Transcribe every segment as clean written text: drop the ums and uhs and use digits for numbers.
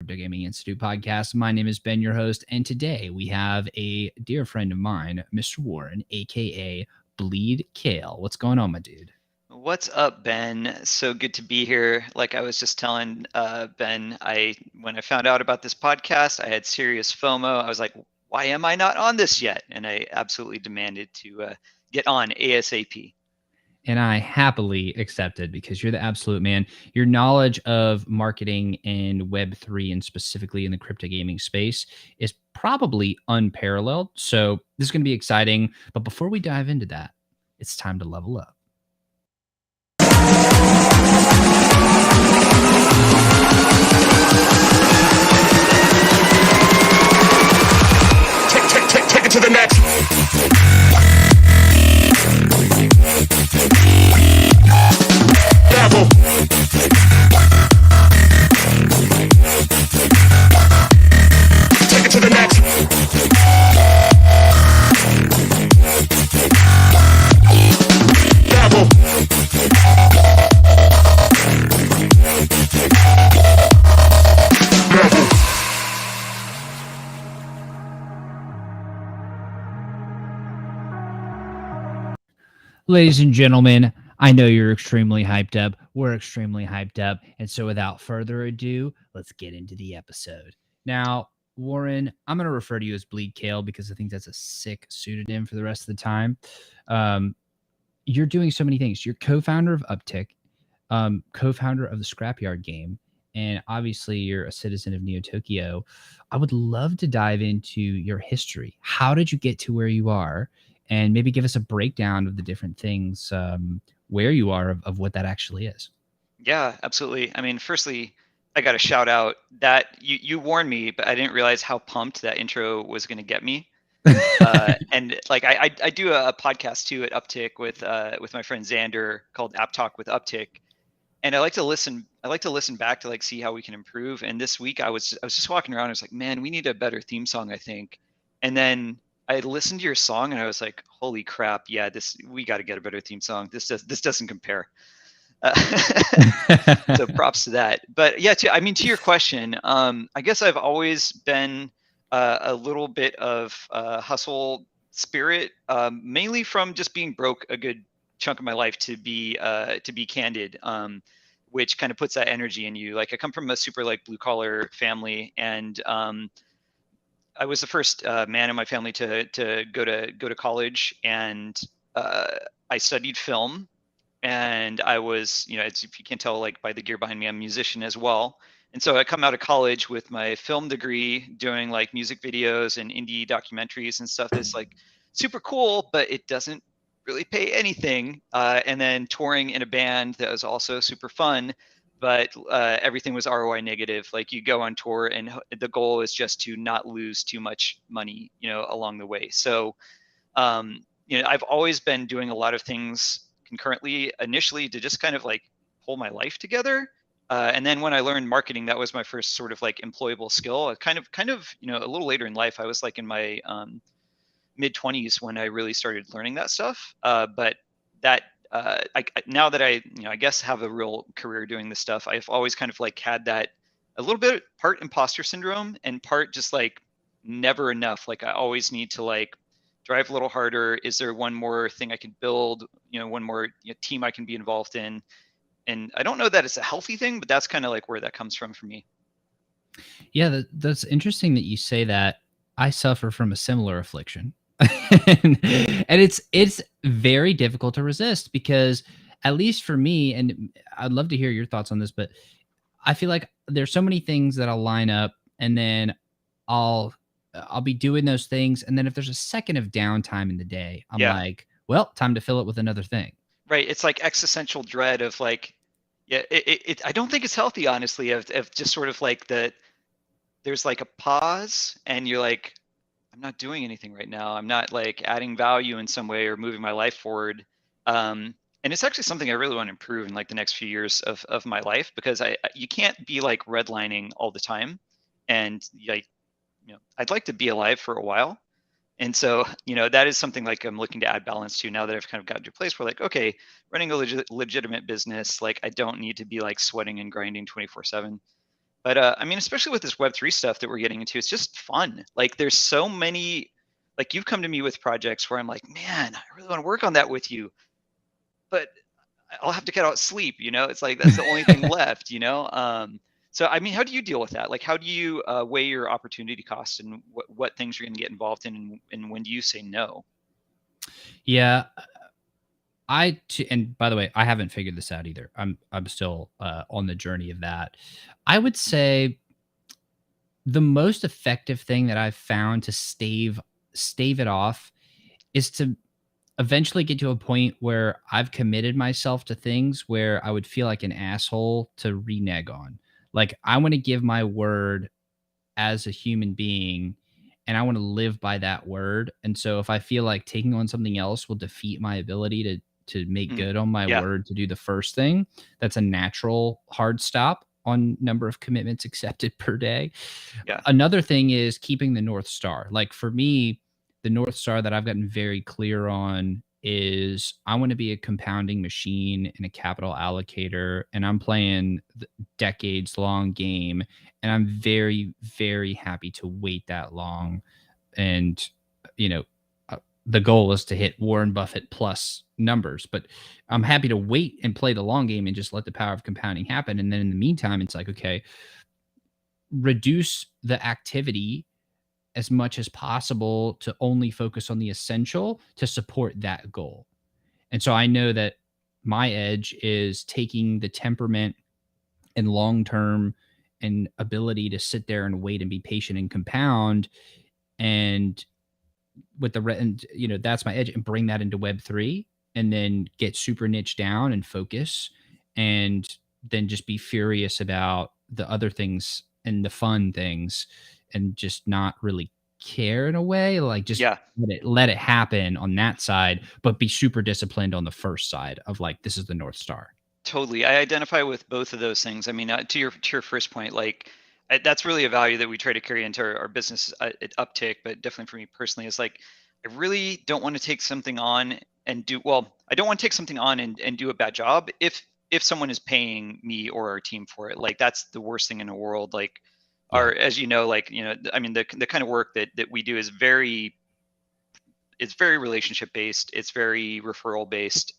Crypto Gaming Institute podcast. My name is Ben, your host, and today we have a dear friend of mine, Mr. Warren, aka Bleed Kale. What's going on, my dude? What's up, Ben? So good to be here. Like I was just telling Ben, when I found out about this podcast, I had serious FOMO. I was like, why am I not on this yet? And I absolutely demanded to get on ASAP. And I happily accepted because you're the absolute man. Your knowledge of marketing and Web3 and specifically in the crypto gaming space is probably unparalleled. So this is going to be exciting. But before we dive into that, it's time to level up. Take it to the next. Level. Take it to the next. Level. Ladies and gentlemen, I know you're extremely hyped up. We're extremely hyped up. And so without further ado, let's get into the episode. Now, Warren, I'm going to refer to you as Bleed Kale because I think that's a sick pseudonym for the rest of the time. You're doing so many things. You're co-founder of Upptic, co-founder of the Scrapyard game, and obviously you're a citizen of Neo Tokyo. I would love to dive into your history. How did you get to where you are? And maybe give us a breakdown of the different things where you are of what that actually is. Yeah, absolutely. I mean, firstly, I got to shout out that you warned me, but I didn't realize how pumped that intro was going to get me. And like I do a podcast too at Upptic with my friend Xander called App Talk with Upptic, and I like to listen back to like see how we can improve. And this week I was just walking around. I was like, man, we need a better theme song, I think. And then I listened to your song and I was like, holy crap, yeah, we got to get a better theme song. This doesn't compare. So props to that. But yeah, to your question, I guess I've always been a little bit of hustle spirit, mainly from just being broke a good chunk of my life, to be candid, which kind of puts that energy in you. Like I come from a super like blue collar family, and I was the first man in my family to go to college, and I studied film. And I was, if you can't tell, like by the gear behind me, I'm a musician as well. And so I come out of college with my film degree, doing like music videos and indie documentaries and stuff that's like super cool, but it doesn't really pay anything. And then touring in a band that was also super fun, but everything was ROI negative. Like you go on tour and the goal is just to not lose too much money, along the way. So, I've always been doing a lot of things concurrently, initially to just kind of like pull my life together. And then when I learned marketing, that was my first sort of like employable skill. Kind of, a little later in life, I was like in my mid 20s when I really started learning that stuff. But that now that I guess have a real career doing this stuff, I've always kind of like had that a little bit part imposter syndrome and part just like never enough. Like I always need to like drive a little harder. Is there one more thing I can build? One more team I can be involved in? And I don't know that it's a healthy thing, but that's kind of like where that comes from for me. Yeah, that's interesting that you say that. I suffer from a similar affliction. and it's very difficult to resist because, at least for me, and I'd love to hear your thoughts on this, but I feel like there's so many things that I'll line up and then I'll be doing those things. And then if there's a second of downtime in the day, I'm like, well, time to fill it with another thing. Right. It's like existential dread of like, yeah, I don't think it's healthy, honestly, of just sort of like there's like a pause and you're like, I'm not doing anything right now. I'm not like adding value in some way or moving my life forward. And it's actually something I really want to improve in like the next few years of my life, because you can't be like redlining all the time. And like, I'd like to be alive for a while. And so, that is something like I'm looking to add balance to now that I've kind of gotten to a place where like, okay, running a legitimate business, like I don't need to be like sweating and grinding 24/7. But I mean, especially with this Web3 stuff that we're getting into, it's just fun. Like there's so many, like you've come to me with projects where I'm like, man, I really want to work on that with you, but I'll have to cut out sleep, you know? It's like that's the only thing left, you know? So I mean, how do you deal with that? Like, how do you weigh your opportunity cost and what things you're going to get involved in, and when do you say no? Yeah, and by the way, I haven't figured this out either. I'm still on the journey of that. I would say the most effective thing that I've found to stave it off is to eventually get to a point where I've committed myself to things where I would feel like an asshole to renege on. Like I want to give my word as a human being and I want to live by that word. And so if I feel like taking on something else will defeat my ability to make good on my Yeah. word to do the first thing, that's a natural hard stop on number of commitments accepted per day. Yeah. Another thing is keeping the North Star. Like for me, the North Star that I've gotten very clear on is I want to be a compounding machine and a capital allocator, and I'm playing the decades long game, and I'm very, very happy to wait that long. And, you know, the goal is to hit Warren Buffett plus numbers, but I'm happy to wait and play the long game and just let the power of compounding happen. And then in the meantime, it's like, okay, reduce the activity as much as possible to only focus on the essential to support that goal. And so I know that my edge is taking the temperament and long-term and ability to sit there and wait and be patient and compound, and with the and you know, that's my edge, and bring that into Web3 and then get super niche down and focus, and then just be furious about the other things and the fun things and just not really care in a way, like just let it happen on that side, but be super disciplined on the first side of like, this is the North Star. Totally. I identify with both of those things. I mean, to your first point, like that's really a value that we try to carry into our business at Uptick, but definitely for me personally, is like I really don't want to take something on and do well. I don't want to take something on and do a bad job if someone is paying me or our team for it. Like that's the worst thing in the world. Like our, as you know, like I mean, the kind of work that we do is very relationship based. It's very referral based.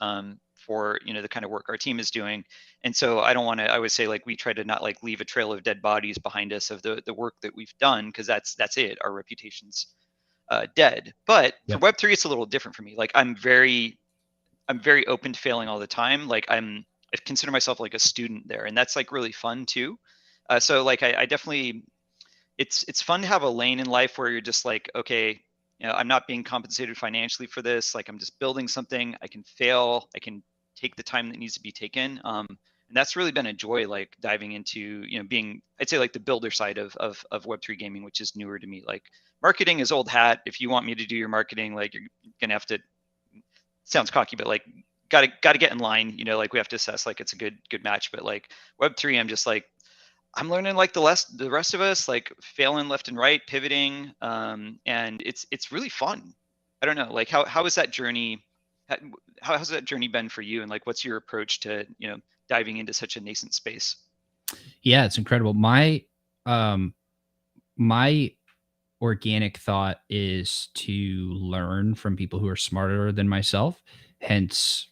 For the kind of work our team is doing, and so I don't want to. I would say like we try to not like leave a trail of dead bodies behind us of the work that we've done, because that's it. Our reputation's dead. But for Web3, it's a little different for me. Like I'm very open to failing all the time. Like I consider myself like a student there, and that's like really fun too. So like I definitely, it's fun to have a lane in life where you're just like, okay, I'm not being compensated financially for this. Like I'm just building something. I can fail. I can take the time that needs to be taken. And that's really been a joy, like diving into, being, I'd say like the builder side of Web3 gaming, which is newer to me. Like marketing is old hat. If you want me to do your marketing, like you're going to have to, sounds cocky, but like, got to get in line, like we have to assess, like it's a good match. But like Web3, I'm just like, I'm learning like the rest of us, like failing left and right, pivoting. And it's really fun. I don't know, like how is that journey? How has that journey been for you? And like, what's your approach to, diving into such a nascent space? Yeah, it's incredible. My organic thought is to learn from people who are smarter than myself, hence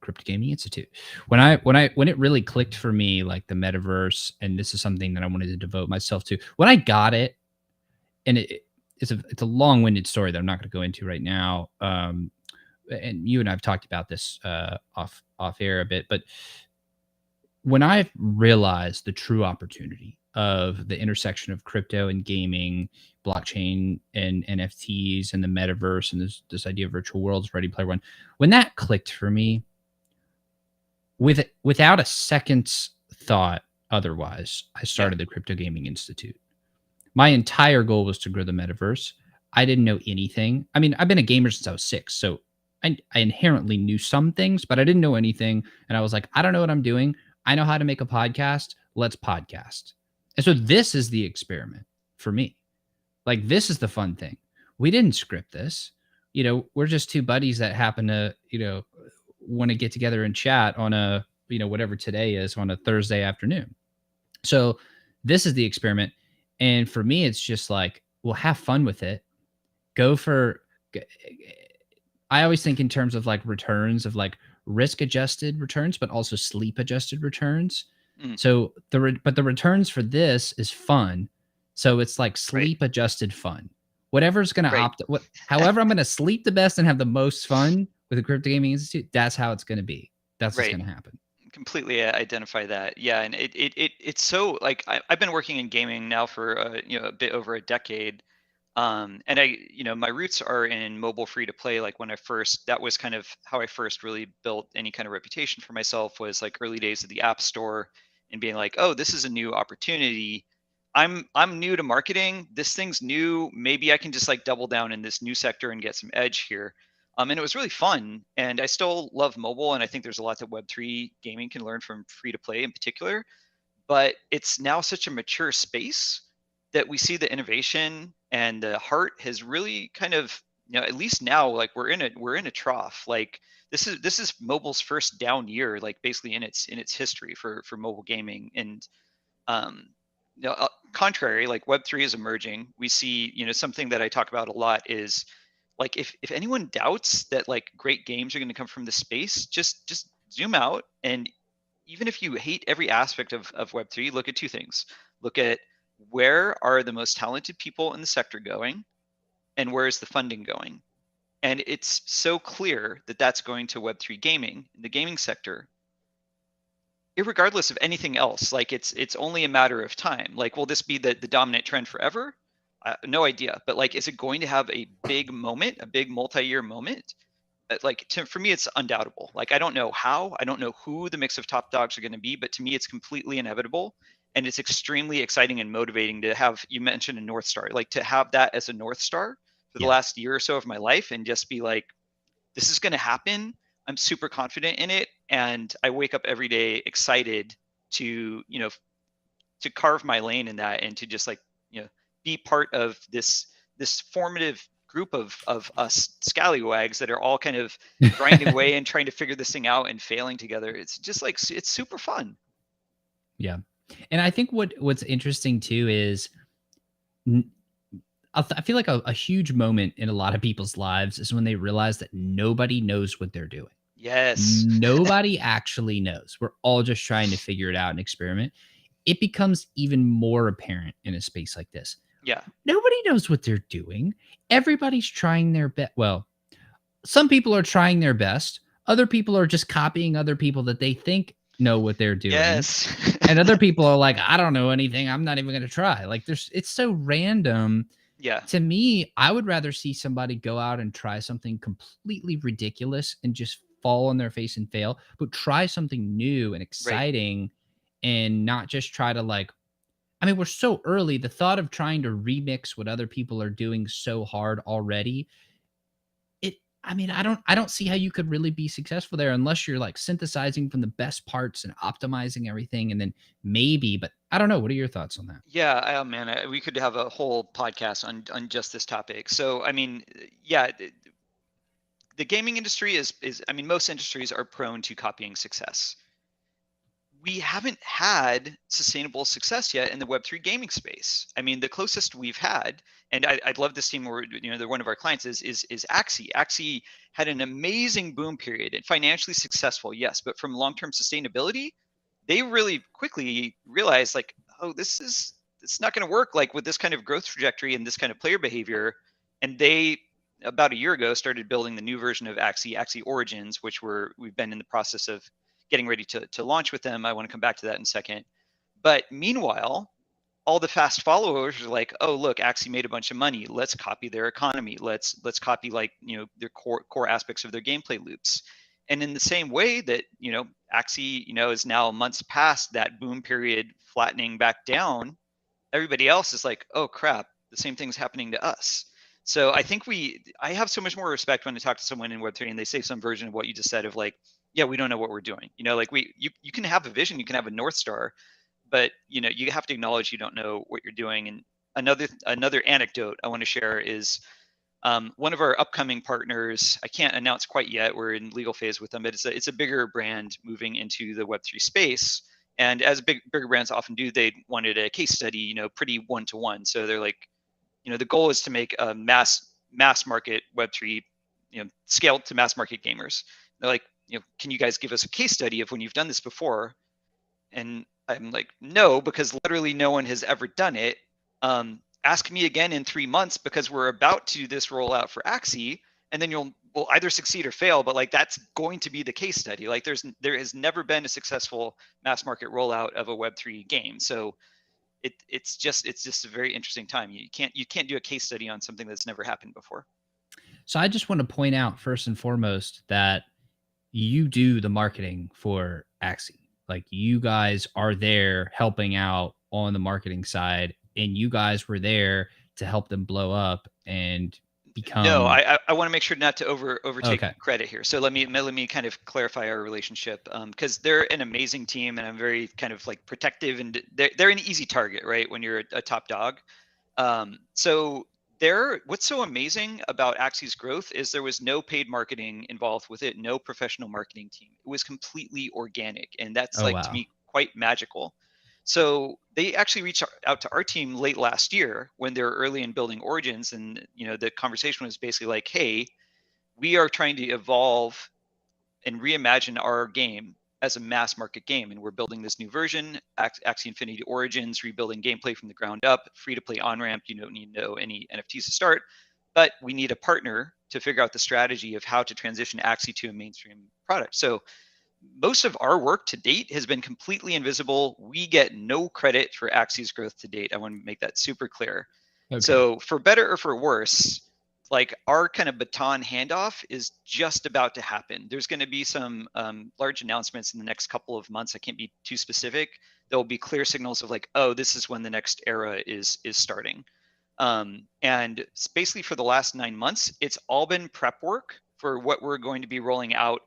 Crypto Gaming Institute. When it really clicked for me, like the metaverse, and this is something that I wanted to devote myself to. When I got it, and it's a long-winded story that I'm not going to go into right now. And you and I've talked about this off air a bit, but when I realized the true opportunity of the intersection of crypto and gaming, blockchain and NFTs and the metaverse and this idea of virtual worlds, Ready Player One, when that clicked for me, without a second's thought otherwise, I started the Crypto Gaming Institute. My entire goal was to grow the metaverse. I didn't know anything. I mean, I've been a gamer since I was 6, so I inherently knew some things, but I didn't know anything. And I was like, I don't know what I'm doing. I know how to make a podcast. Let's podcast. And so this is the experiment for me. Like, this is the fun thing. We didn't script this. We're just two buddies that happen to, want to get together and chat on a, whatever today is, on a Thursday afternoon. So This is the experiment. And for me, it's just like, well, have fun with it. Go for, I always think in terms of like returns, of like risk adjusted returns, but also sleep adjusted returns. Mm, So but the returns for this is fun. So it's like right. sleep adjusted fun. Whatever's going to Right. however I'm going to sleep the best and have the most fun with the Crypto Gaming Institute, that's how it's going to be. That's what's Right. going to happen. Completely identify that. Yeah, and it's so like I've been working in gaming now for a bit over a decade. And my roots are in mobile free to play. Like when that was kind of how I first really built any kind of reputation for myself, was like early days of the App Store and being like, oh, this is a new opportunity. I'm new to marketing. This thing's new. Maybe I can just like double down in this new sector and get some edge here. And it was really fun. And I still love mobile. And I think there's a lot that Web3 gaming can learn from free to play in particular. But it's now such a mature space that we see the innovation and the heart has really kind of, at least now, like we're in a trough. Like this is mobile's first down year, like basically in its history for mobile gaming. And um, contrary, like Web3 is emerging. We see, something that I talk about a lot is like if anyone doubts that like great games are going to come from this space, just zoom out. And even if you hate every aspect of Web3, look at two things. Look at where are the most talented people in the sector going, and where is the funding going? And it's so clear that that's going to Web3 gaming, in the gaming sector, irregardless of anything else. Like it's only a matter of time. Like, will this be the dominant trend forever? No idea. But like, is it going to have a big moment, a big multi-year moment? Like for me, it's undoubtable. Like I don't know how, I don't know who the mix of top dogs are going to be, but to me, it's completely inevitable, and it's extremely exciting and motivating to have. You mentioned a North Star, like to have that as a North Star for the Yeah. last year or so of my life, and just be like, this is going to happen. I'm super confident in it, and I wake up every day excited to to carve my lane in that, and to just like be part of this formative group of us scallywags that are all kind of grinding away and trying to figure this thing out and failing together. It's just like it's super fun. Yeah. And I think what's interesting too is I feel like a huge moment in a lot of people's lives is when they realize that nobody knows what they're doing. Yes. Nobody actually knows. We're all just trying to figure it out and experiment. It becomes even more apparent in a space like this. Yeah. Nobody knows what they're doing. Everybody's trying their best. Well, some people are trying their best. Other people are just copying other people that they think know what they're doing. Yes. And other people are like, I don't know anything. I'm not even going to try. Like it's so random. Yeah. To me, I would rather see somebody go out and try something completely ridiculous and just fall on their face and fail, but try something new and exciting and not just try to like, I mean, we're so early. The thought of trying to remix what other people are doing so hard already, I mean, I don't see how you could really be successful there unless you're like synthesizing from the best parts and optimizing everything, and then maybe, but I don't know. What are your thoughts on that? Yeah, man, we could have a whole podcast on just this topic. So, I mean, yeah, the gaming industry is I mean, most industries are prone to copying success. We haven't had sustainable success yet in the Web3 gaming space. I mean, the closest we've had, and I'd love this team where they're one of our clients is Axie. Axie had an amazing boom period and financially successful, yes, but from long-term sustainability, they really quickly realized like, oh, it's not going to work like with this kind of growth trajectory and this kind of player behavior. And they about a year ago started building the new version of Axie Origins, which we've been in the process of getting ready to launch with them. I want to come back to that in a second. But meanwhile, all the fast followers are like, oh, look, Axie made a bunch of money. Let's copy their economy. Let's copy like, their core aspects of their gameplay loops. And in the same way that, Axie, is now months past that boom period flattening back down, everybody else is like, oh crap, the same thing's happening to us. So I think I have so much more respect when I talk to someone in Web3 and they say some version of what you just said of like, yeah, we don't know what we're doing. Like you can have a vision, you can have a North Star, but you have to acknowledge you don't know what you're doing. And another anecdote I want to share is one of our upcoming partners. I can't announce quite yet. We're in legal phase with them, but it's a bigger brand moving into the Web3 space. And as bigger brands often do, they wanted a case study, you know, pretty one-to-one. So they're like, you know, the goal is to make a mass market Web3, you know, scale to mass market gamers. They're like, you know, can you guys give us a case study of when you've done this before? And I'm like, no, because literally no one has ever done it. Ask me again in 3 months, because we're about to do this rollout for Axie, and then we'll either succeed or fail. But like, that's going to be the case study. Like there has never been a successful mass market rollout of a Web3 game. So it's just a very interesting time. You can't do a case study on something that's never happened before. So I just want to point out first and foremost that you do the marketing for Axie. Like, you guys are there helping out on the marketing side, and you guys were there to help them blow up and become. No, I want to make sure not to overtake Okay. credit here. So let me kind of clarify our relationship, because they're an amazing team, and I'm very kind of like protective, and they're an easy target, right? When you're a top dog. So what's so amazing about Axie's growth is there was no paid marketing involved with it, no professional marketing team. It was completely organic, and that's Oh, like, to wow. me, quite magical. So they actually reached out to our team late last year when they were early in building Origins, and you know, the conversation was basically like, hey, we are trying to evolve and reimagine our game as a mass market game, and we're building this new version, Axie Infinity Origins, rebuilding gameplay from the ground up, free to play on ramp. You don't need to know any NFTs to start, but we need a partner to figure out the strategy of how to transition Axie to a mainstream product. So most of our work to date has been completely invisible. We get no credit for Axie's growth to date. I want to make that super clear. Okay. So for better or for worse, like, our kind of baton handoff is just about to happen. There's going to be some large announcements in the next couple of months. I can't be too specific. There'll be clear signals of like, oh, this is when the next era is starting. And basically for the last 9 months, it's all been prep work for what we're going to be rolling out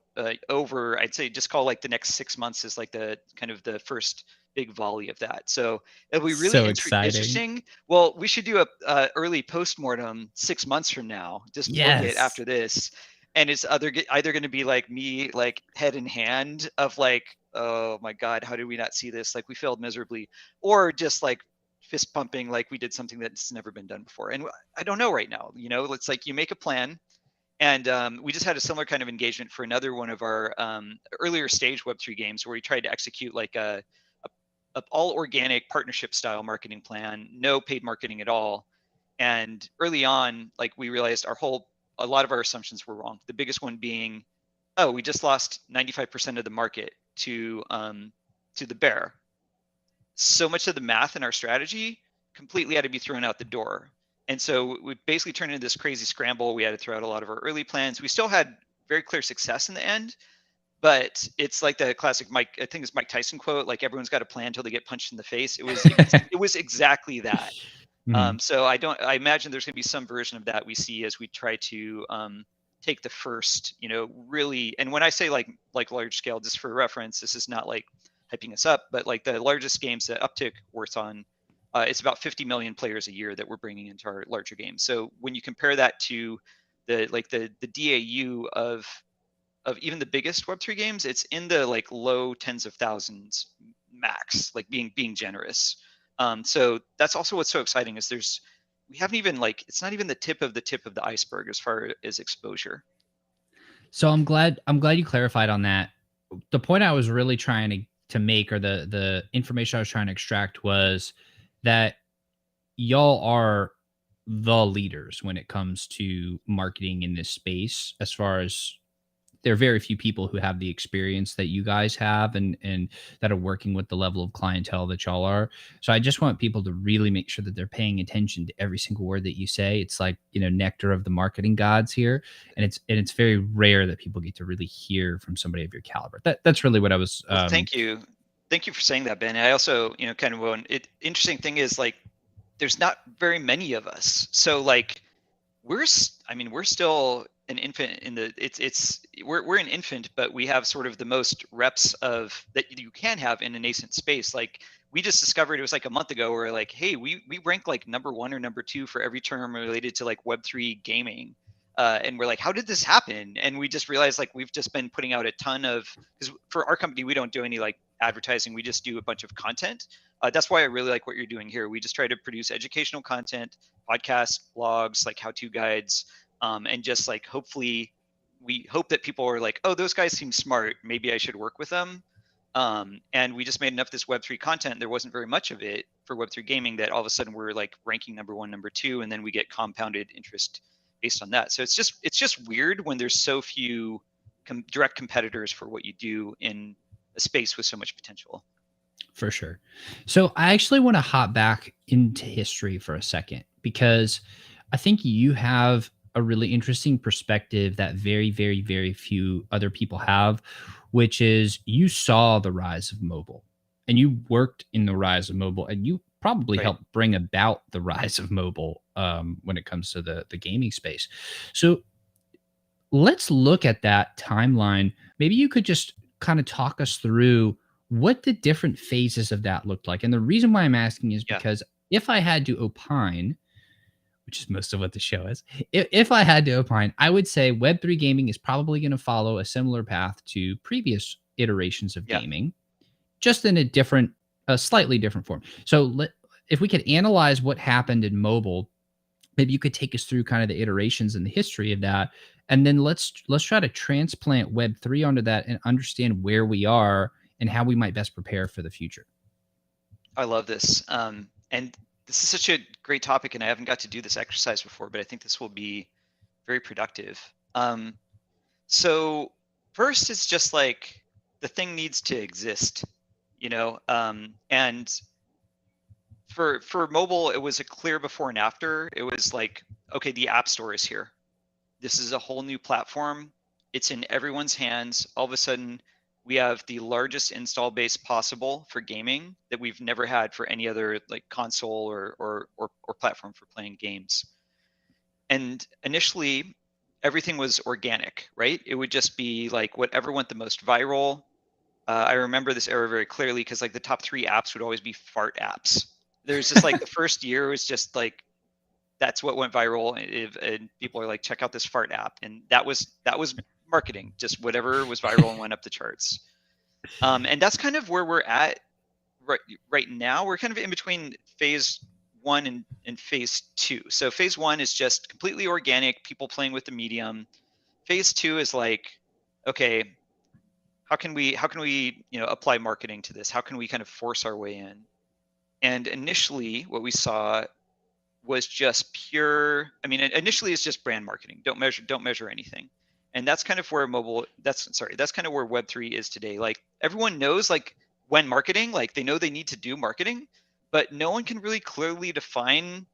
over, I'd say, just call like the next 6 months is like the kind of the first big volley of that. So it'll be really So exciting. interesting. Well, we should do a early postmortem 6 months from now. Just book it Yes. after this, and it's either going to be like me, like head in hand of like, oh my god, how did we not see this? Like, we failed miserably, or just like fist pumping like we did something that's never been done before. And I don't know right now. You know, it's like you make a plan. And we just had a similar kind of engagement for another one of our earlier stage Web3 games, where we tried to execute like a all organic partnership style marketing plan, no paid marketing at all. And early on, like, we realized a lot of our assumptions were wrong. The biggest one being, oh, we just lost 95% of the market to the bear. So much of the math in our strategy completely had to be thrown out the door. And so we basically turned into this crazy scramble. We had to throw out a lot of our early plans. We still had very clear success in the end, but it's like the classic I think it's Mike Tyson quote, like, everyone's got a plan until they get punched in the face. It was exactly that. Mhm. So I imagine there's going to be some version of that we see as we try to take the first, you know, really. And when I say like large scale, just for reference, this is not like hyping us up, but like the largest games that Upptic works on, it's about 50 million players a year that we're bringing into our larger games. So when you compare that to the DAU of even the biggest Web3 games, it's in the like low tens of thousands max, like being generous. So that's also what's so exciting is we haven't even, like, it's not even the tip of the iceberg as far as exposure. So I'm glad you clarified on that. The point I was really trying to make, or the information I was trying to extract, was that y'all are the leaders when it comes to marketing in this space. As far as, there are very few people who have the experience that you guys have, and that are working with the level of clientele that y'all are. So I just want people to really make sure that they're paying attention to every single word that you say. It's like, you know, nectar of the marketing gods here, and it's very rare that people get to really hear from somebody of your caliber. That's really what I was. Well, thank you for saying that, Ben. I also, you know, kind of interesting thing is, like, there's not very many of us, so like, we're still an infant in the we're an infant, but we have sort of the most reps of that you can have in a nascent space. Like, we just discovered, it was like a month ago, where like, hey, we rank like number 1 or number 2 for every term related to like Web3 gaming. And we're like, how did this happen? And we just realized, like, we've just been putting out a ton of, because for our company, we don't do any like advertising. We just do a bunch of content. That's why I really like what you're doing here. We just try to produce educational content, podcasts, blogs, like how-to guides, and just like hopefully we hope that people are like, oh, those guys seem smart. Maybe I should work with them. And we just made enough of this Web3 content. There wasn't very much of it for Web3 gaming that all of a sudden we're like ranking number 1, number 2, and then we get compounded interest based on that. So it's just weird when there's so few direct competitors for what you do in a space with so much potential. For sure. So I actually want to hop back into history for a second, because I think you have a really interesting perspective that very, very, very few other people have, which is you saw the rise of mobile and you worked in the rise of mobile, and you probably Right. helped bring about the rise of mobile when it comes to the gaming space. So let's look at that timeline. Maybe you could just kind of talk us through what the different phases of that looked like. And the reason why I'm asking is Yeah. because if I had to opine, which is most of what the show is, if I had to opine, I would say Web3 gaming is probably going to follow a similar path to previous iterations of Yeah. gaming, just in a slightly different form. So if we could analyze what happened in mobile, maybe you could take us through kind of the iterations and the history of that, and then let's try to transplant Web3 onto that and understand where we are and how we might best prepare for the future. I love this. And this is such a great topic, and I haven't got to do this exercise before, but I think this will be very productive. So first, it's just like the thing needs to exist, and for mobile, it was a clear before and after. It was like, okay, the App Store is here. This is a whole new platform. It's in everyone's hands. All of a sudden, we have the largest install base possible for gaming that we've never had for any other like console or platform for playing games. And initially, everything was organic, right? It would just be like whatever went the most viral. I remember this era very clearly because like the top 3 apps would always be fart apps. There's just like the first year was just like that's what went viral, and people are like, check out this fart app, and that was marketing, just whatever was viral and went up the charts. And that's kind of where we're at right now. We're kind of in between phase 1 and phase 2. So phase 1 is just completely organic, people playing with the medium. Phase 2 is like, okay, how can we apply marketing to this? How can we kind of force our way in? And initially, what we saw was just pure. I mean, initially it's just brand marketing. Don't measure anything, and that's kind of where that's kind of where Web3 is today. Like everyone knows, like when marketing, like they know they need to do marketing, but no one can really clearly define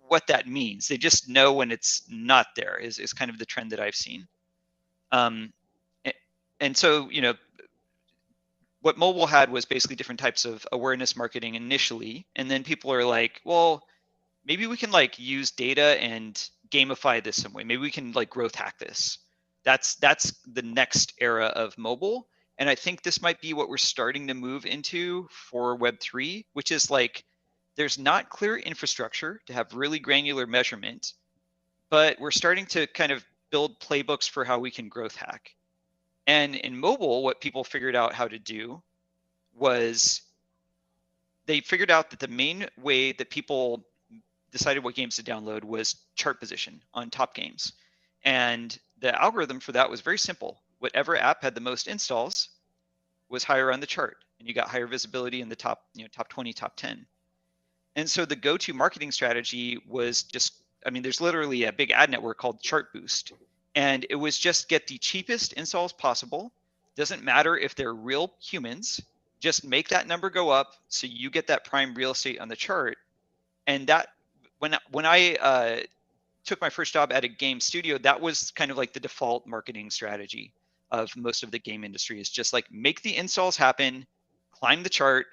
what that means. They just know when it's not there. Is kind of the trend that I've seen. And so what mobile had was basically different types of awareness marketing initially, and then people are like, well, maybe we can like use data and gamify this some way. Maybe we can like growth hack this. That's the next era of mobile. And I think this might be what we're starting to move into for Web3, which is like there's not clear infrastructure to have really granular measurement, but we're starting to kind of build playbooks for how we can growth hack. And in mobile, what people figured out how to do was they figured out that the main way that people decided what games to download was chart position on top games. And the algorithm for that was very simple. Whatever app had the most installs was higher on the chart, and you got higher visibility in the top 20, top 10. And so the go-to marketing strategy was just, I mean, there's literally a big ad network called Chart Boost. And it was just get the cheapest installs possible. Doesn't matter if they're real humans, just make that number go up so you get that prime real estate on the chart. And that when I took my first job at a game studio, that was kind of like the default marketing strategy of most of the game industry, is just like make the installs happen, climb the chart,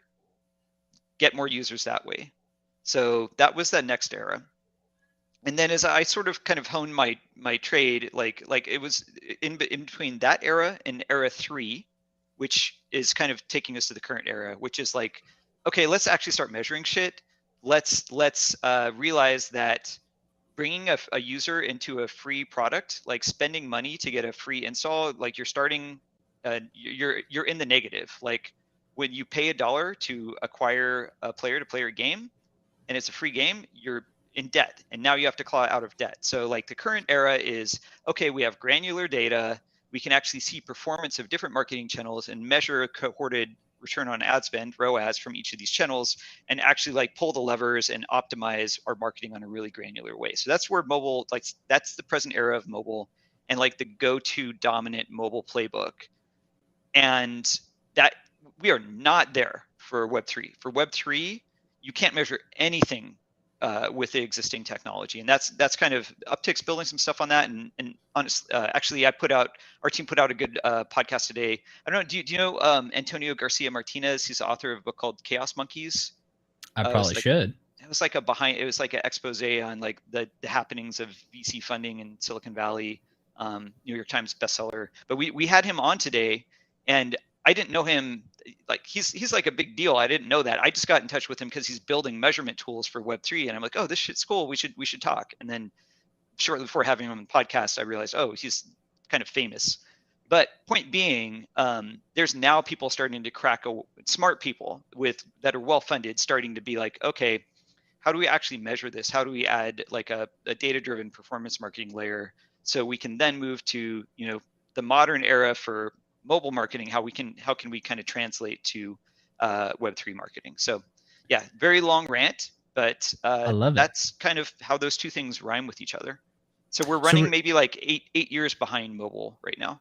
get more users that way. So that was the next era. And then as I sort of kind of honed my trade, like it was in between that era and era 3, which is kind of taking us to the current era, which is like, okay, let's actually start measuring shit. Let's realize that bringing a user into a free product, like spending money to get a free install, like you're starting, you're in the negative. Like when you pay $1 to acquire a player to play your game, and it's a free game, you're in debt, and now you have to claw out of debt. So like the current era is, okay, we have granular data, we can actually see performance of different marketing channels and measure a cohorted return on ad spend, ROAS, from each of these channels, and actually like pull the levers and optimize our marketing on a really granular way. So that's where mobile, like that's the present era of mobile and like the go-to dominant mobile playbook. And that we are not there for Web3. For Web3, you can't measure anything with the existing technology, and that's kind of Upptic's building some stuff on that. And honestly, actually, our team put out a good podcast today. I don't know. Do you know Antonio Garcia Martinez? He's the author of a book called Chaos Monkeys. I probably should. It was like an expose on like the happenings of VC funding in Silicon Valley. New York Times bestseller. But we had him on today, and I didn't know him. Like he's like a big deal. I didn't know that. I just got in touch with him because he's building measurement tools for Web3, and I'm like, oh, this shit's cool. We should talk. And then shortly before having him on the podcast, I realized, oh, he's kind of famous. But point being, there's now people starting to crack smart people that are well funded, starting to be like, okay, how do we actually measure this? How do we add like a data-driven performance marketing layer so we can then move to the modern era for mobile marketing? How can we kind of translate to Web3 marketing? So yeah, very long rant, but I love it. that's kind of how those two things rhyme with each other. So we're running maybe like eight years behind mobile right now.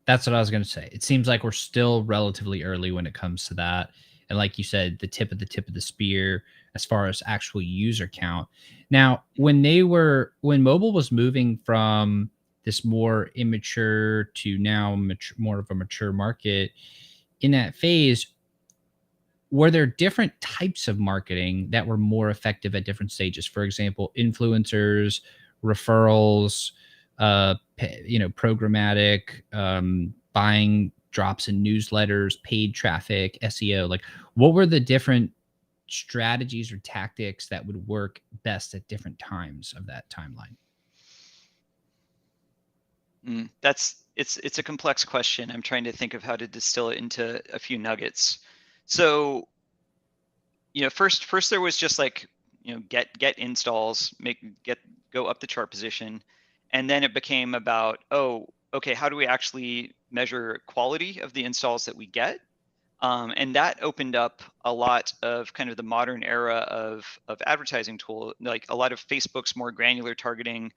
That's what I was going to say. It seems like we're still relatively early when it comes to that. And like you said, the tip of the spear as far as actual user count. Now, when mobile was moving from this more immature to now more of a mature market, in that phase, were there different types of marketing that were more effective at different stages? For example, influencers, referrals, programmatic, buying drops in newsletters, paid traffic, SEO. Like, what were the different strategies or tactics that would work best at different times of that timeline? It's a complex question. I'm trying to think of how to distill it into a few nuggets. So, first there was just like, get installs, go up the chart position. And then it became about, oh, okay, how do we actually measure quality of the installs that we get? And that opened up a lot of kind of the modern era of advertising tool, like a lot of Facebook's more granular targeting,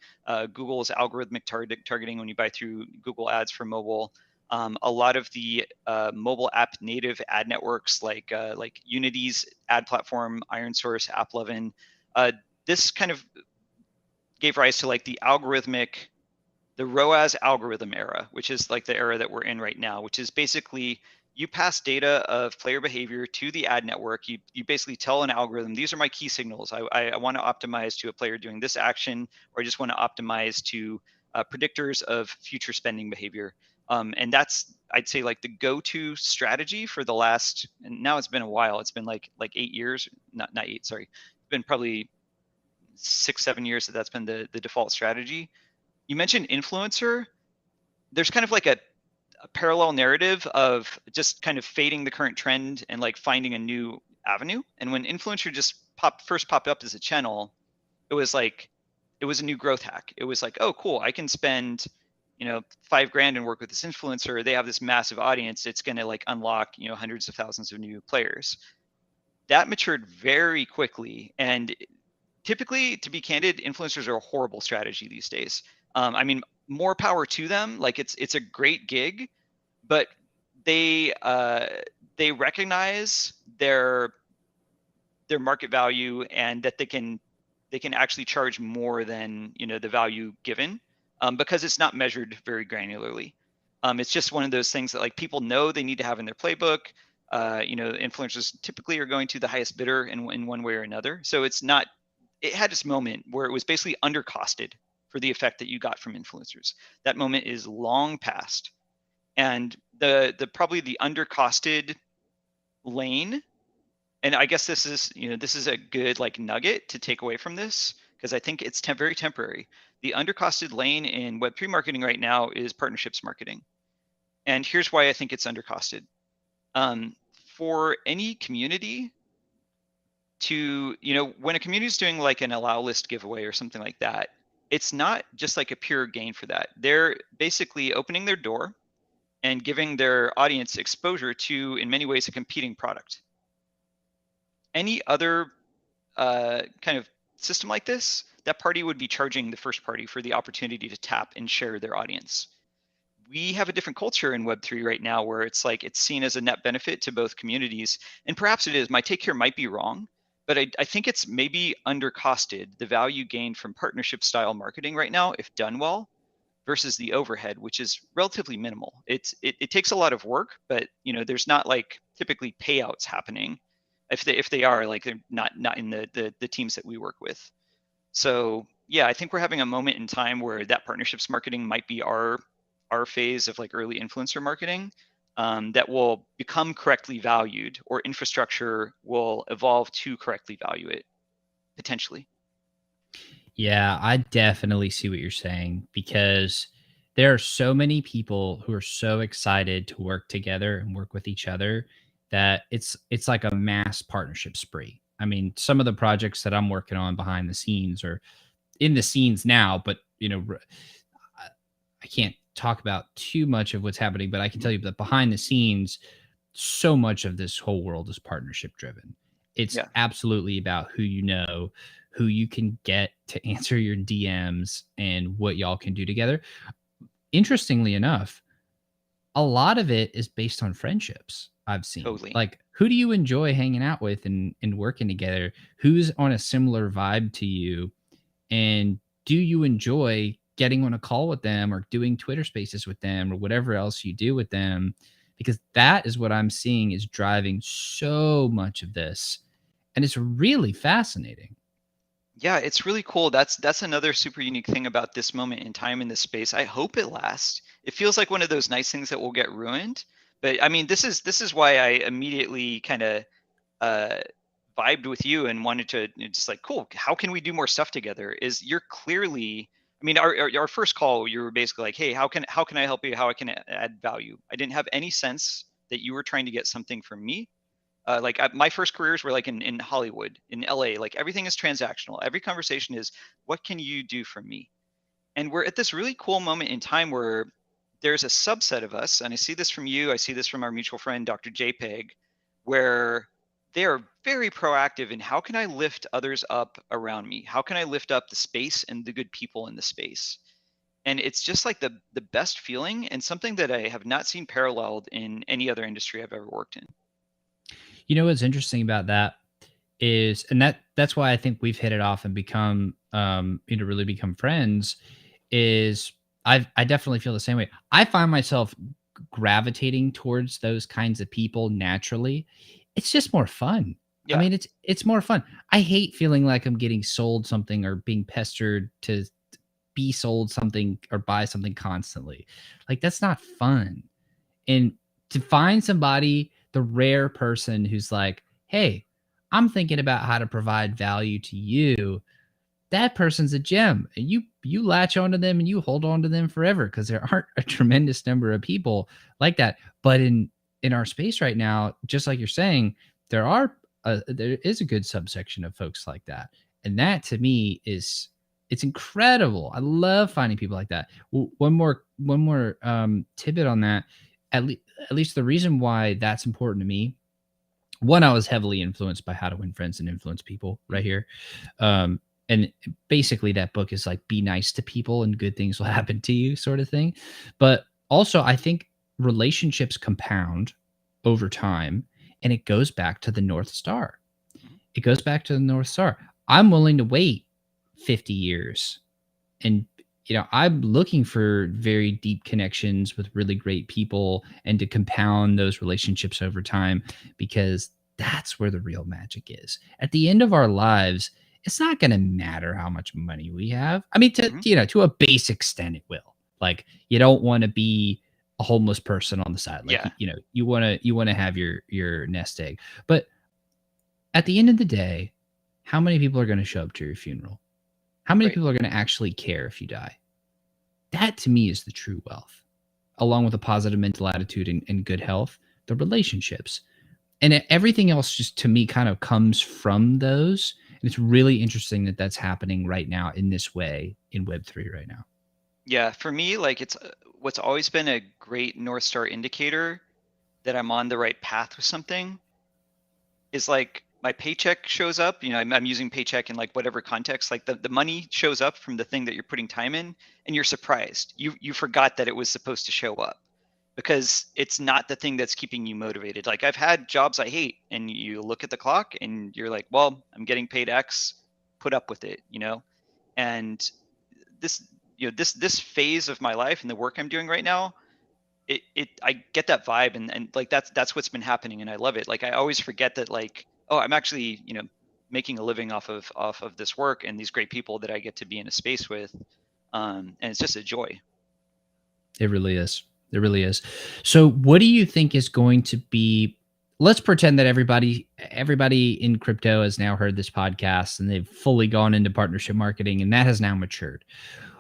Google's algorithmic targeting when you buy through Google Ads for mobile. A lot of the mobile app native ad networks like Unity's ad platform, IronSource, AppLovin. This kind of gave rise to like the ROAS algorithm era, which is like the era that we're in right now, which is basically you pass data of player behavior to the ad network. You basically tell an algorithm, these are my key signals. I want to optimize to a player doing this action, or I just want to optimize to predictors of future spending behavior. And that's, I'd say, like the go-to strategy for the last, and now it's been a while. It's been like 8 years, not 8, sorry. It's been probably 6-7 years that's been the default strategy. You mentioned influencer. There's kind of like a parallel narrative of just kind of fading the current trend and like finding a new avenue. And when influencer just first popped up as a channel, it was a new growth hack. It was like, oh, cool, I can spend $5,000 and work with this influencer. They have this massive audience. It's going to like unlock hundreds of thousands of new players. That matured very quickly, and typically, to be candid, influencers are a horrible strategy these days. I mean, more power to them. Like it's a great gig, but they recognize their market value and that they can actually charge more than the value given, because it's not measured very granularly. It's just one of those things that like people know they need to have in their playbook. Influencers typically are going to the highest bidder in one way or another. So it had this moment where it was basically undercosted for the effect that you got from influencers. That moment is long past. And the probably the undercosted lane, and I guess this is a good like nugget to take away from this, because I think it's very temporary. The undercosted lane in Web3 marketing right now is partnerships marketing. And here's why I think it's undercosted. for any community to, when a community is doing like an allow list giveaway or something like that, it's not just like a pure gain for that. They're basically opening their door and giving their audience exposure to, in many ways, a competing product. Any other kind of system like this, that party would be charging the first party for the opportunity to tap and share their audience. We have a different culture in Web3 right now where it's like it's seen as a net benefit to both communities. And perhaps it is. My take here might be wrong, but I think it's maybe undercosted the value gained from partnership style marketing right now, if done well, versus the overhead, which is relatively minimal. It takes a lot of work, but there's not like typically payouts happening. If they are, like, they're not in the teams that we work with. So yeah, I think we're having a moment in time where that partnerships marketing might be our phase of like early influencer marketing that will become correctly valued, or infrastructure will evolve to correctly value it, potentially. Yeah, I definitely see what you're saying, because there are so many people who are so excited to work together and work with each other that it's like a mass partnership spree. I mean, some of the projects that I'm working on behind the scenes are in the scenes now, but I can't talk about too much of what's happening, but I can tell you that behind the scenes, so much of this whole world is partnership driven. It's absolutely about who you know, who you can get to answer your DMs, and what y'all can do together. Interestingly enough, a lot of it is based on friendships I've seen. Totally. Like, who do you enjoy hanging out with and working together? Who's on a similar vibe to you? And do you enjoy getting on a call with them, or doing Twitter spaces with them, or whatever else you do with them? Because that is what I'm seeing is driving so much of this. And it's really fascinating. Yeah, it's really cool. That's another super unique thing about this moment in time in this space. I hope it lasts. It feels like one of those nice things that will get ruined. But I mean, this is why I immediately kind of vibed with you and wanted to just like, cool, how can we do more stuff together? Is you're clearly, I mean, our first call, you were basically like, hey, how can I help you? How I can add value? I didn't have any sense that you were trying to get something from me. My first careers were like in Hollywood, in LA. Like, everything is transactional. Every conversation is, what can you do for me? And we're at this really cool moment in time where there's a subset of us, and I see this from you, I see this from our mutual friend, Dr. JPEG, where they are very proactive in, how can I lift others up around me? How can I lift up the space and the good people in the space? And it's just like the best feeling, and something that I have not seen paralleled in any other industry I've ever worked in. You know what's interesting about that is, and that's why I think we've hit it off and become really become friends, is I definitely feel the same way. I find myself gravitating towards those kinds of people naturally. It's just more fun. Yeah. I mean, it's more fun. I hate feeling like I'm getting sold something, or being pestered to be sold something or buy something constantly. Like, that's not fun. And to find somebody, the rare person who's like, hey, I'm thinking about how to provide value to you, that person's a gem. And you latch onto them and you hold on to them forever, because there aren't a tremendous number of people like that. But in our space right now, just like you're saying, there is a good subsection of folks like that. And that, to me, it's incredible. I love finding people like that. One more tidbit on that. At least the reason why that's important to me, one, I was heavily influenced by How to Win Friends and Influence People right here. And basically that book is like, be nice to people and good things will happen to you, sort of thing. But also, I think relationships compound over time, and it goes back to the North Star. It goes back to the North Star. I'm willing to wait 50 years, and I'm looking for very deep connections with really great people, and to compound those relationships over time, because that's where the real magic is. At the end of our lives, it's not going to matter how much money we have. I mean, to a basic extent, it will. Like, you don't want to be a homeless person on the side. Like, you want to have your nest egg. But at the end of the day, how many people are going to show up to your funeral? How many people are going to actually care if you die? That, to me, is the true wealth, along with a positive mental attitude and good health, the relationships. And everything else just to me kind of comes from those. And it's really interesting that that's happening right now in this way in Web3 right now. Yeah, for me, like it's what's always been a great North Star indicator that I'm on the right path with something is like my paycheck shows up. I'm using paycheck in like whatever context, like the money shows up from the thing that you're putting time in, and you're surprised. You forgot that it was supposed to show up because it's not the thing that's keeping you motivated. Like I've had jobs I hate, and you look at the clock and you're like, well, I'm getting paid X, put up with it, and this this phase of my life and the work I'm doing right now, I get that vibe, and like that's what's been happening, and I love it. Like I always forget that, like, oh, I'm actually making a living off of this work and these great people that I get to be in a space with, and it's just a joy. It really is. It really is. So what do you think is going to be, let's pretend that everybody in crypto has now heard this podcast and they've fully gone into partnership marketing and that has now matured.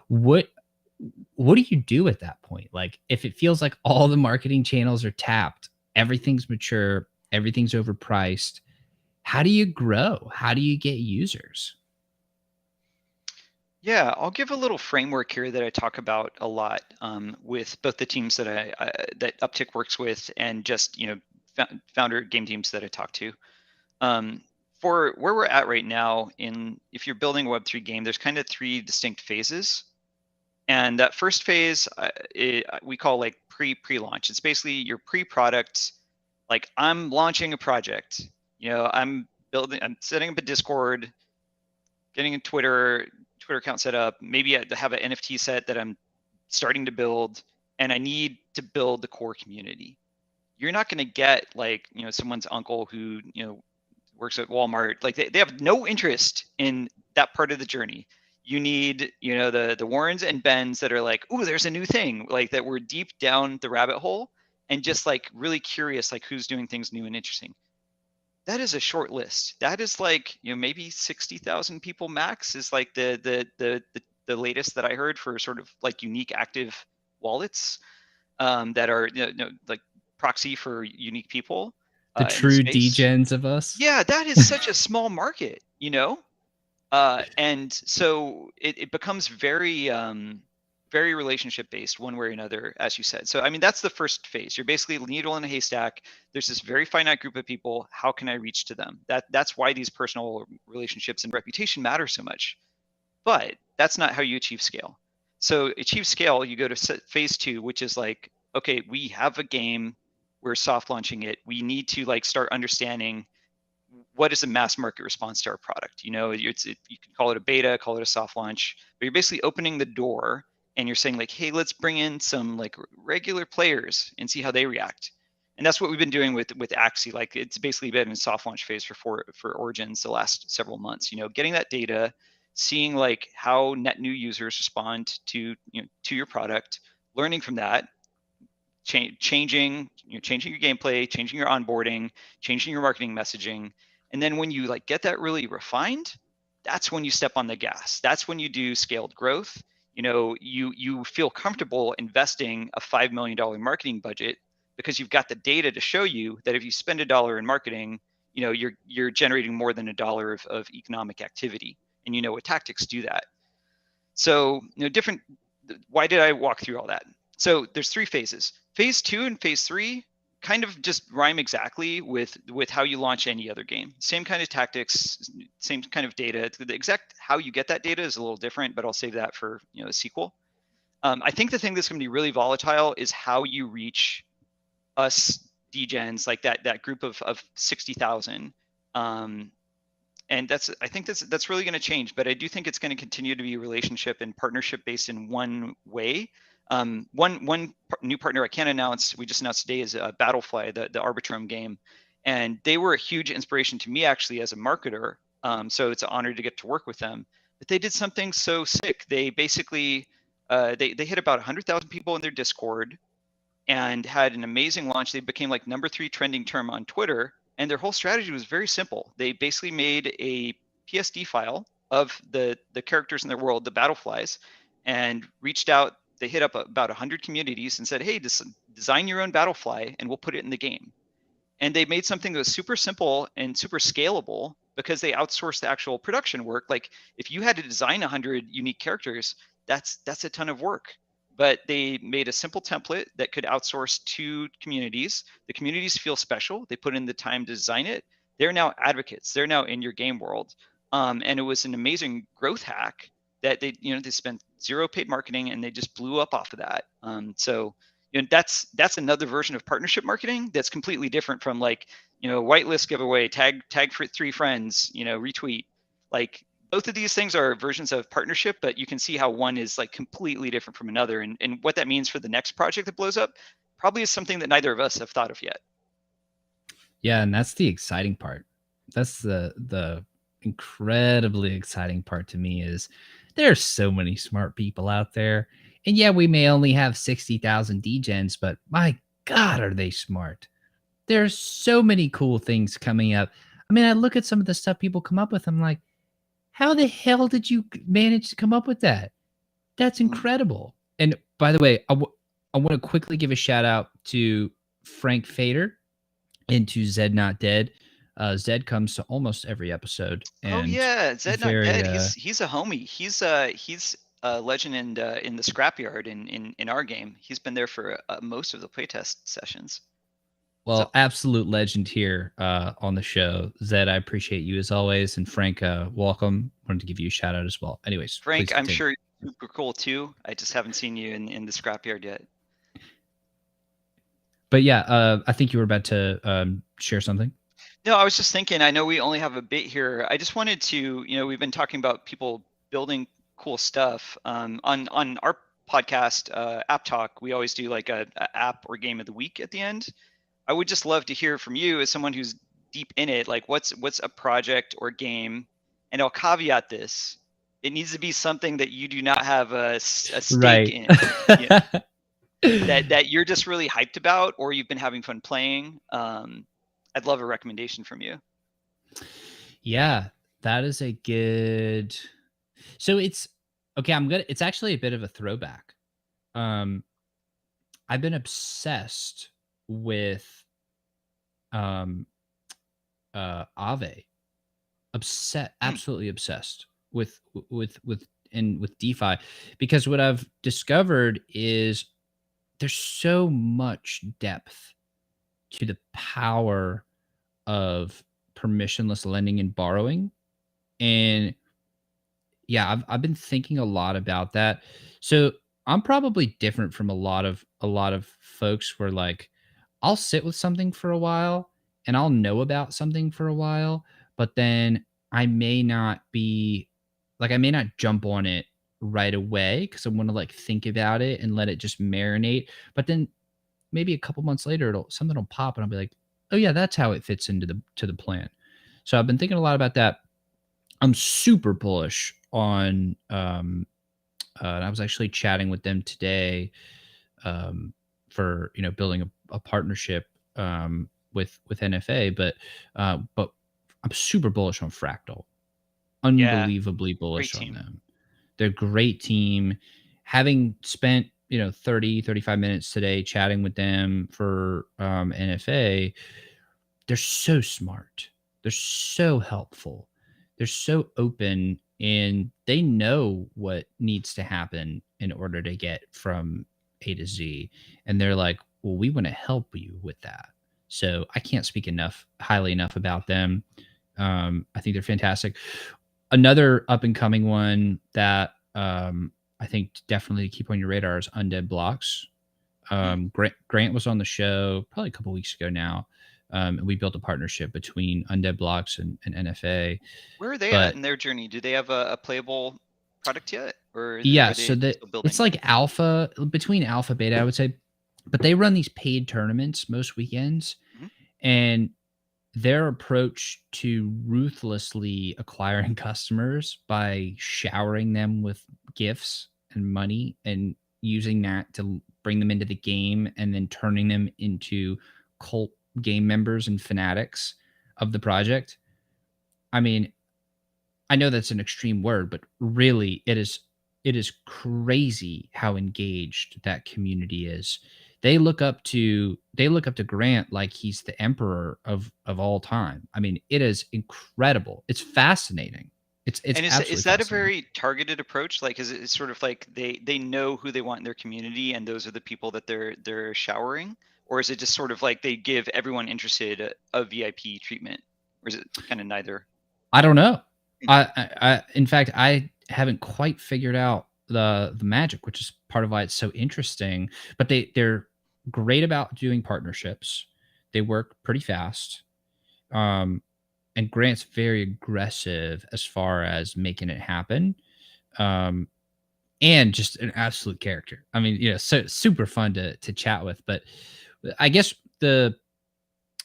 What do you do at that point? Like if it feels like all the marketing channels are tapped, everything's mature, everything's overpriced, how do you grow? How do you get users? Yeah, I'll give a little framework here that I talk about a lot with both the teams that that Upptic works with and just founder game teams that I talk to. For where we're at right now, if you're building a Web3 game, there's kind of three distinct phases. And that first phase, we call like pre-launch. It's basically your pre-product. Like I'm launching a project. I'm setting up a Discord, getting a Twitter account set up. Maybe I have an NFT set that I'm starting to build, and I need to build the core community. You're not going to get like someone's uncle who works at Walmart. Like they have no interest in that part of the journey. You need the Warrens and Bens that are like, oh, there's a new thing, like that we're deep down the rabbit hole and just like really curious, like who's doing things new and interesting. That is a short list. That is like maybe 60,000 people max is like the latest that I heard for sort of like unique active wallets that are like proxy for unique people The in the true space. degens of us. Yeah, that is such a small market, and so it becomes very very relationship based one way or another, as you said. So I mean, that's the first phase. You're basically a needle in a haystack. There's this very finite group of people. How can I reach to them? That's why these personal relationships and reputation matter so much. But that's not how you achieve scale. So achieve scale, you go to phase two, which is like, okay, we have a game, we're soft launching it. We need to like start understanding what is the mass market response to our product. You can call it a beta, call it a soft launch, but you're basically opening the door and you're saying like, hey, let's bring in some like regular players and see how they react. And that's what we've been doing with Axie. Like it's basically been in soft launch phase for Origins the last several months. Getting that data, seeing like how net new users respond to your product, learning from that, changing your gameplay, changing your onboarding, changing your marketing messaging. And then when you like get that really refined, that's when you step on the gas. That's when you do scaled growth. You feel comfortable investing a $5 million marketing budget because you've got the data to show you that if you spend $1 in marketing, you're generating more than $1 of economic activity, and what tactics do that. So different. Why did I walk through all that? So there's three phases. Phase two and phase three kind of just rhyme exactly with how you launch any other game. Same kind of tactics, same kind of data. The exact how you get that data is a little different, but I'll save that for a sequel. I think the thing that's going to be really volatile is how you reach us degens, like that group of 60,000. And I think that's really going to change, but I do think it's going to continue to be relationship and partnership based in one way. One new partner I can't announce, we just announced today, is Battlefly, the Arbitrum game, and they were a huge inspiration to me actually as a marketer. So it's an honor to get to work with them. But they did something so sick. They basically they hit about 100,000 people in their Discord and had an amazing launch. They became like #3 trending term on Twitter, and their whole strategy was very simple. They basically made a PSD file of the characters in their world, the Battleflies, and reached out. They hit up about 100 communities and said, hey, design your own Battlefly and we'll put it in the game. and they made something that was super simple and super scalable because they outsourced the actual production work. Like if you had to design 100 unique characters, that's a ton of work. But they made a simple template that could outsource to communities. The communities feel special. They put in the time to design it. They're now advocates. They're now in your game world. And it was an amazing growth hack that they spent zero paid marketing and they just blew up off of that. So that's another version of partnership marketing that's completely different from like, whitelist giveaway, tag for 3 friends, retweet. Like both of these things are versions of partnership, but you can see how one is like completely different from another. And what that means for the next project that blows up probably is something that neither of us have thought of yet. Yeah, and that's the exciting part. That's the incredibly exciting part to me is there's so many smart people out there. And yeah, we may only have 60,000 degens, but my God, are they smart? There's so many cool things coming up. I mean, I look at some of the stuff people come up with. I'm like, how the hell did you manage to come up with that? That's incredible. And by the way, I want to quickly give a shout out to Frank Fader and to Zed Not Dead. Zed comes to almost every episode. And oh yeah, Zed Not Dead. He's a homie. He's a legend in the Scrapyard in our game. He's been there for most of the playtest sessions. Well, So, absolute legend here on the show. Zed, I appreciate you as always. And Frank, welcome. Wanted to give you a shout out as well. Anyways, Frank, I'm sure you're super cool too. I just haven't seen you in the Scrapyard yet. But yeah, I think you were about to share something. No, I was just thinking, I know we only have a bit here. I just wanted to, we've been talking about people building cool stuff. On our podcast, App Talk, we always do like a app or game of the week at the end. I would just love to hear from you as someone who's deep in it, like what's a project or game, and I'll caveat this. It needs to be something that you do not have a stake in. That you're just really hyped about or you've been having fun playing. I'd love a recommendation from you. Yeah, that is a good. So it's okay. It's actually a bit of a throwback. I've been obsessed with Aave. Absolutely obsessed with DeFi, because what I've discovered is there's so much depth to the power of permissionless lending and borrowing. And yeah, I've been thinking a lot about that. So I'm probably different from a lot of folks where like I'll sit with something for a while and I'll know about something for a while, but then I may not jump on it right away because I want to like think about it and let it just marinate. But then maybe a couple months later, something will pop and I'll be like, oh yeah, that's how it fits into the plan. So I've been thinking a lot about that. I'm super bullish on and I was actually chatting with them today for building a partnership with NFA, but I'm super bullish on Fractal. Unbelievably bullish on them. They're a great team. Having spent 35 minutes today chatting with them for NFA, they're so smart. They're so helpful. They're so open, and they know what needs to happen in order to get from A to Z. And they're like, well, we want to help you with that. So I can't speak highly enough about them. I think they're fantastic. Another up and coming one that I think definitely keep on your radar is Undead Blocks. Grant was on the show probably a couple weeks ago now. And we built a partnership between Undead Blocks and NFA. Where are they at in their journey? Do they have a playable product yet? Or yeah, so it's like alpha, between alpha beta, I would say. But they run these paid tournaments most weekends. Mm-hmm. And their approach to ruthlessly acquiring customers by showering them with gifts and money and using that to bring them into the game and then turning them into cult game members and fanatics of the project. I mean, I know that's an extreme word, but really it is crazy how engaged that community is. they look up to Grant like he's the emperor of all time. I mean, it is incredible. It's fascinating. It's And absolutely is that a fascinating. very targeted approach? Like, is it sort of like they know who they want in their community, and those are the people that they're showering, or is it just sort of like they give everyone interested a VIP treatment, or is it kind of neither? I don't know. In fact, I haven't quite figured out the magic, which is part of why it's so interesting. But they're great about doing partnerships. They work pretty fast. And Grant's very aggressive as far as making it happen. And just an absolute character. I mean, so super fun to chat with. But I guess to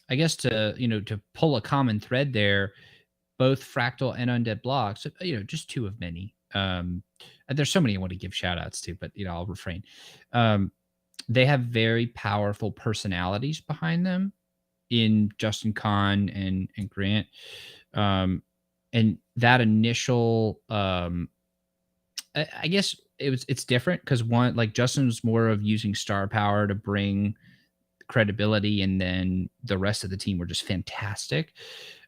to pull a common thread there, both Fractal and Undead Blocks, just two of many. And there's so many I want to give shout outs to, but I'll refrain. They have very powerful personalities behind them in Justin Kahn and Grant. And that initial I guess it's different because one, like, Justin was more of using star power to bring credibility, and then the rest of the team were just fantastic.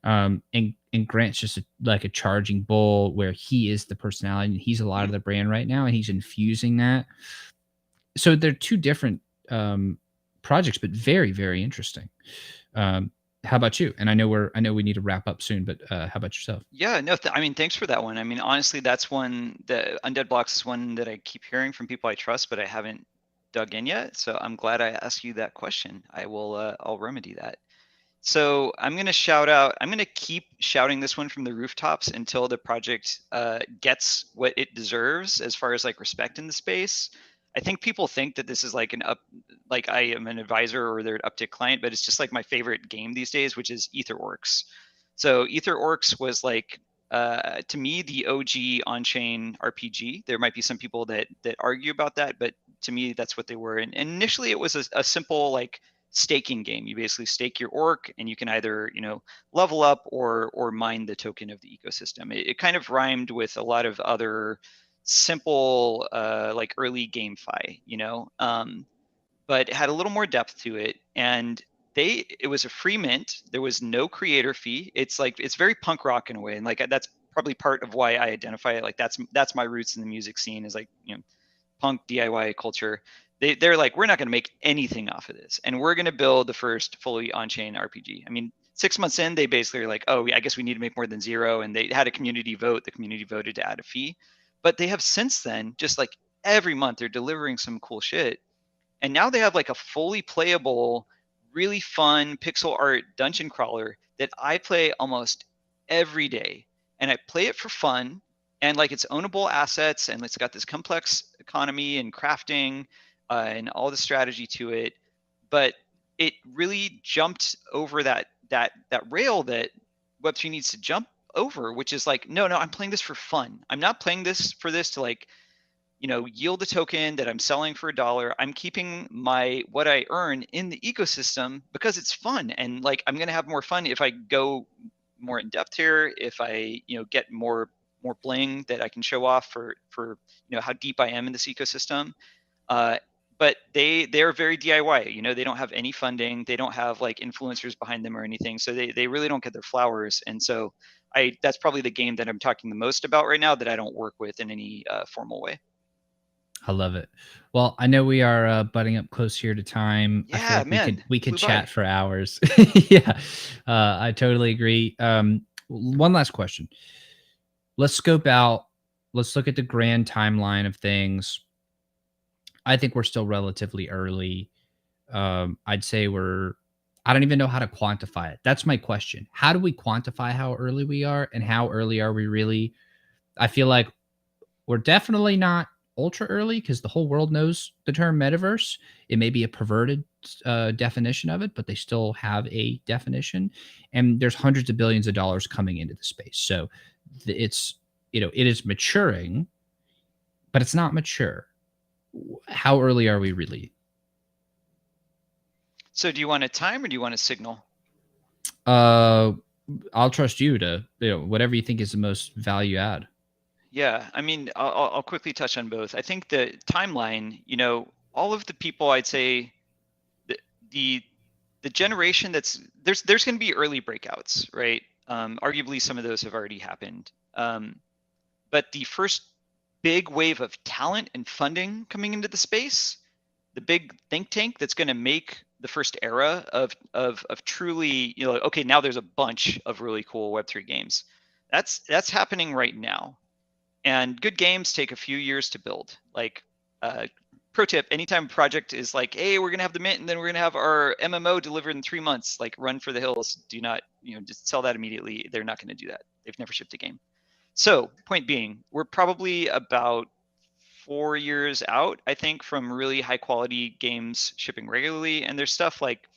And Grant's just like a charging bull where he is the personality, and he's a lot of the brand right now, and he's infusing that. So they're two different projects, but very, very interesting. How about you? And I know we need to wrap up soon, but how about yourself? Yeah, no, I mean, thanks for that one. I mean, honestly, that's one, the Undead Blocks is one that I keep hearing from people I trust, but I haven't dug in yet. So I'm glad I asked you that question. I'll remedy that. So I'm going to keep shouting this one from the rooftops until the project gets what it deserves as far as like respect in the space. I think people think that this is like like I am an advisor or they're an Upptic client, but it's just like my favorite game these days, which is Ether Orcs. So Ether Orcs was like, to me, the OG on-chain RPG. There might be some people that argue about that, but to me, that's what they were. And initially, it was a simple like staking game. You basically stake your orc, and you can either level up or mine the token of the ecosystem. It kind of rhymed with a lot of other simple like early GameFi, but it had a little more depth to it. And it was a free mint. There was no creator fee. It's very punk rock in a way, and like that's probably part of why I identify it. Like that's my roots in the music scene, is like punk DIY culture. They're like, we're not going to make anything off of this, and we're going to build the first fully on-chain RPG. I mean, 6 months in, they basically are like, oh, I guess we need to make more than zero, and they had a community vote. The community voted to add a fee, but they have since then, just like every month, they're delivering some cool shit. And now they have like a fully playable, really fun pixel art dungeon crawler that I play almost every day. And I play it for fun, and like it's ownable assets, and it's got this complex economy and crafting and all the strategy to it. But it really jumped over that rail that Web3 needs to jump over, which is like, no, I'm playing this for fun. I'm not playing this to like, yield a token that I'm selling for $1. I'm keeping what I earn in the ecosystem because it's fun. And like, I'm going to have more fun if I go more in depth here, if I, get more bling that I can show off for how deep I am in this ecosystem. But they're very DIY, they don't have any funding. They don't have like influencers behind them or anything. So they really don't get their flowers. And so that's probably the game that I'm talking the most about right now that I don't work with in any formal way. I love it. Well, I know we are butting up close here to time. Yeah, I feel like man, we could flew chat by. for hours. Yeah, I totally agree. One last question. Let's scope out. Let's look at the grand timeline of things. I think we're still relatively early. I'd say I don't even know how to quantify it. That's my question. How do we quantify how early we are, and how early are we really? I feel like we're definitely not ultra early because the whole world knows the term metaverse. It may be a perverted definition of it, but they still have a definition. And there's hundreds of billions of dollars coming into the space. So it's, it is maturing, but it's not mature. How early are we really? So do you want a time or do you want a signal? I'll trust you to, whatever you think is the most value add. Yeah, I mean, I'll quickly touch on both. I think the timeline, all of the people I'd say the generation there's going to be early breakouts, right? Arguably some of those have already happened. But the first big wave of talent and funding coming into the space, the big think tank that's going to make the first era of truly, okay, now there's a bunch of really cool Web3 games. That's happening right now. And good games take a few years to build. Like, pro tip, anytime a project is like, hey, we're gonna have the mint and then we're gonna have our MMO delivered in 3 months, like run for the hills. Do not, just sell that immediately. They're not gonna do that. They've never shipped a game. So point being, we're probably about 4 years out, I think, from really high quality games shipping regularly. And there's stuff like,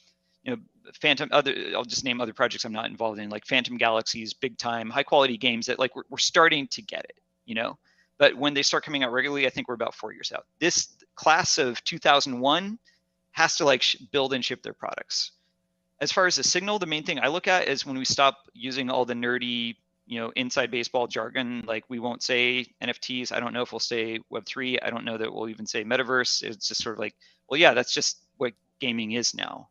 I'll just name other projects I'm not involved in, like Phantom Galaxies, big time, high quality games that like we're starting to get it, But when they start coming out regularly, I think we're about 4 years out. This class of 2001 has to like build and ship their products. As far as the signal, the main thing I look at is when we stop using all the nerdy, inside baseball jargon. Like we won't say NFTs. I don't know if we'll say Web3. I don't know that we'll even say metaverse. It's just sort of like, well, yeah, that's just what gaming is now,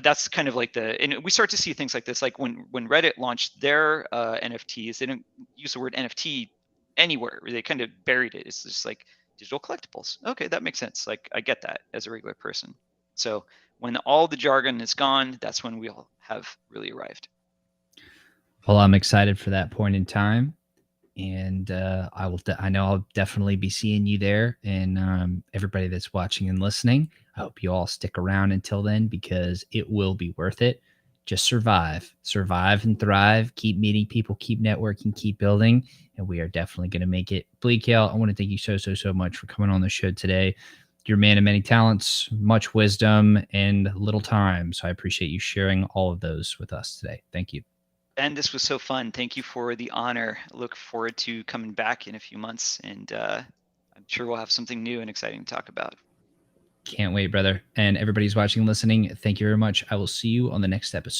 That's kind of like and we start to see things like this, like when Reddit launched their NFTs, they didn't use the word NFT anywhere. They kind of buried it. It's just like digital collectibles. Okay, that makes sense. Like I get that as a regular person. So when all the jargon is gone, that's when we'll have really arrived. Well, I'm excited for that point in time, and I know I'll definitely be seeing you there. And everybody that's watching and listening, I hope you all stick around until then because it will be worth it. Just survive and thrive. Keep meeting people, keep networking, keep building, and we are definitely going to make it. Bleakale, I want to thank you so much for coming on the show today. You're a man of many talents, much wisdom, and little time. So I appreciate you sharing all of those with us today. Thank you. Ben, this was so fun. Thank you for the honor. I look forward to coming back in a few months, and I'm sure we'll have something new and exciting to talk about. Can't wait, brother. And everybody's watching and listening, thank you very much. I will see you on the next episode.